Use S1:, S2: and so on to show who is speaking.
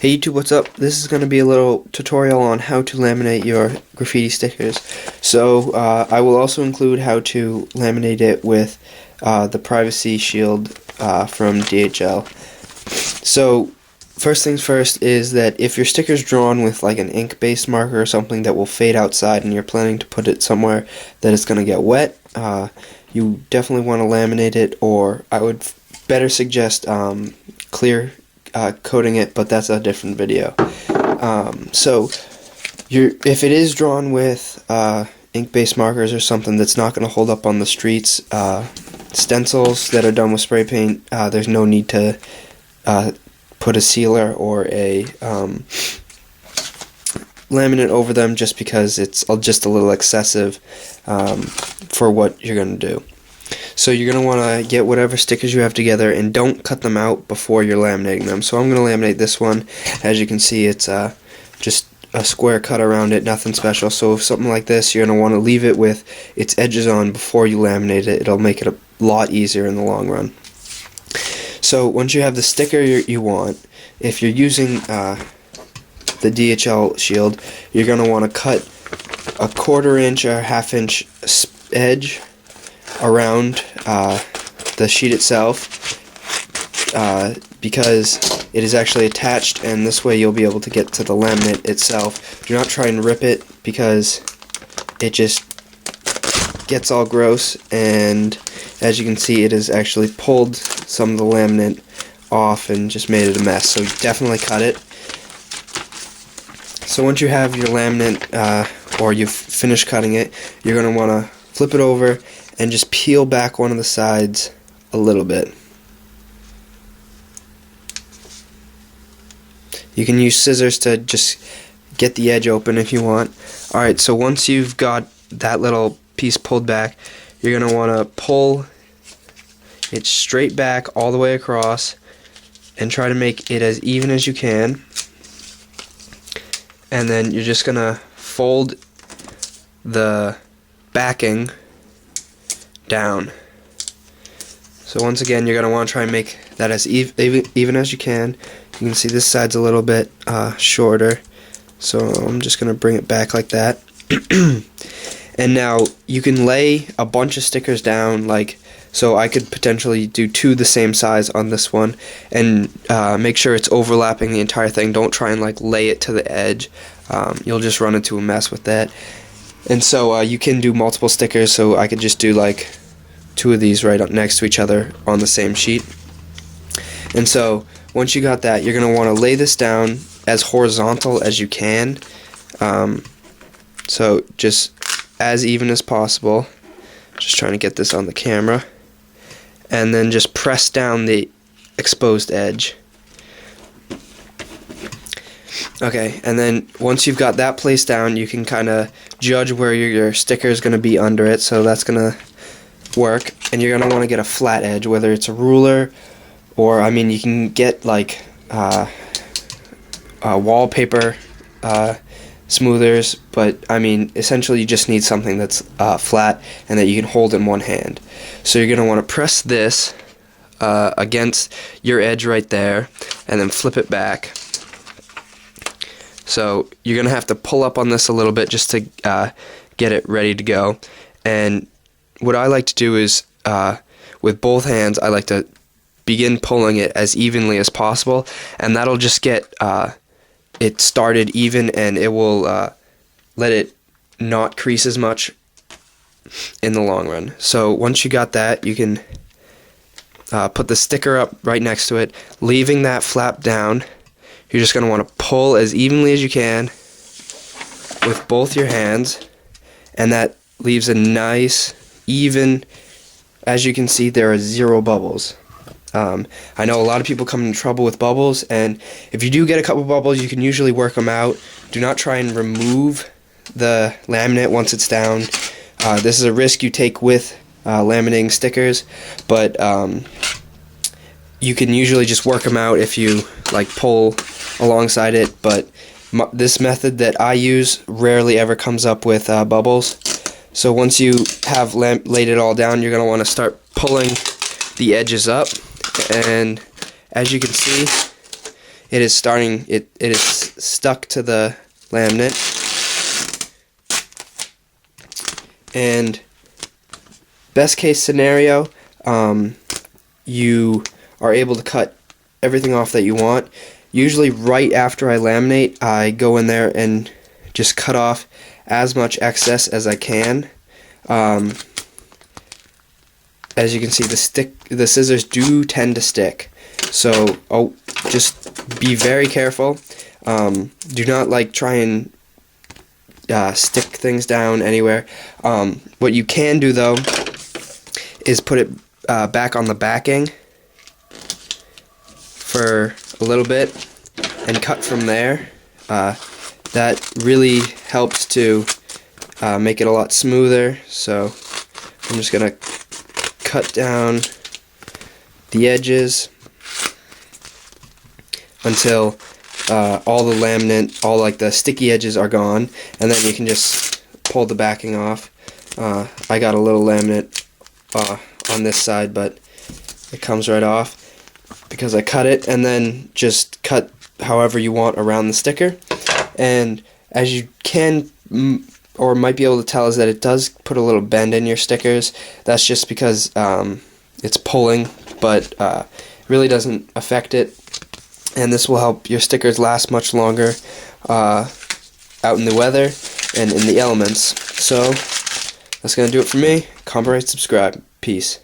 S1: Hey YouTube, what's up? This is going to be a little tutorial on how to laminate your graffiti stickers. So I will also include how to laminate it with the privacy shield from DHL. So first things first is that if your sticker is drawn with like an ink-based marker or something that will fade outside and you're planning to put it somewhere that it's going to get wet, you definitely want to laminate it, or I would better suggest clear coating it, but that's a different video. So if it is drawn with ink-based markers or something that's not going to hold up on the streets, stencils that are done with spray paint, there's no need to put a sealer or a laminate over them, just because it's just a little excessive for what you're going to do. So you're going to want to get whatever stickers you have together and don't cut them out before you're laminating them. So I'm going to laminate this one. As you can see, it's just a square cut around it, nothing special. So if something like this, you're going to want to leave it with its edges on before you laminate it. It'll make it a lot easier in the long run. So once you have the sticker you want, if you're using the DHL shield, you're going to want to cut a 1/4 inch or 1/2 inch edge around the sheet itself, because it is actually attached, and this way you'll be able to get to the laminate itself. Do not try and rip it, because it just gets all gross, and as you can see, it has actually pulled some of the laminate off and just made it a mess. So definitely cut it. So once you have your laminate, or you've finished cutting it, you're going to want to flip it over and just peel back one of the sides a little bit. You can use scissors to just get the edge open if you want. Alright, so once you've got that little piece pulled back, you're going to want to pull it straight back all the way across and try to make it as even as you can. And then you're just going to fold the backing down. So once again, you're going to want to try and make that as even as you can. You can see this side's a little bit shorter, so I'm just going to bring it back like that. And now you can lay a bunch of stickers down, like, so I could potentially do 2 the same size on this one, and make sure it's overlapping the entire thing. Don't try and like lay it to the edge. You'll just run into a mess with that. And so you can do multiple stickers, so I could just do like 2 of these right up next to each other on the same sheet. And so once you got that, you're going to want to lay this down as horizontal as you can. So just as even as possible. Just trying to get this on the camera. And then just press down the exposed edge. Okay, and then once you've got that placed down, you can kind of judge where your sticker is going to be under it, so that's going to work. And you're going to want to get a flat edge, whether it's a ruler, or, I mean, you can get like wallpaper smoothers, but I mean, essentially you just need something that's flat and that you can hold in one hand. So you're going to want to press this against your edge right there, and then flip it back. So you're going to have to pull up on this a little bit just to get it ready to go. And what I like to do is, with both hands, I like to begin pulling it as evenly as possible, and that'll just get it started even, and it will let it not crease as much in the long run. So once you got that, you can put the sticker up right next to it, leaving that flap down. You're just going to want to pull as evenly as you can with both your hands, and that leaves a nice, even, as you can see, there are 0 bubbles. I know a lot of people come in trouble with bubbles, and if you do get a couple bubbles, you can usually work them out. Do not try and remove the laminate once it's down. This is a risk you take with laminating stickers, but you can usually just work them out if you like pull alongside it. But this method that I use rarely ever comes up with bubbles. So once you have laid it all down, you're going to want to start pulling the edges up, and as you can see, it is starting. It is stuck to the laminate, and best case scenario, you are able to cut everything off that you want. Usually right after I laminate, I go in there and just cut off as much excess as I can. As you can see, the scissors do tend to stick, so just be very careful. Do not try and stick things down anywhere. What you can do though is put it back on the backing for a little bit and cut from there. That really helps to make it a lot smoother. So I'm just gonna cut down the edges until all the laminate, all the sticky edges are gone, and then you can just pull the backing off. I got a little laminate on this side, but it comes right off because I cut it, and then just cut however you want around the sticker. And as you can or might be able to tell, is that it does put a little bend in your stickers. That's just because it's pulling, but really doesn't affect it. And this will help your stickers last much longer out in the weather and in the elements. So that's going to do it for me. Comment, rate, subscribe. Peace.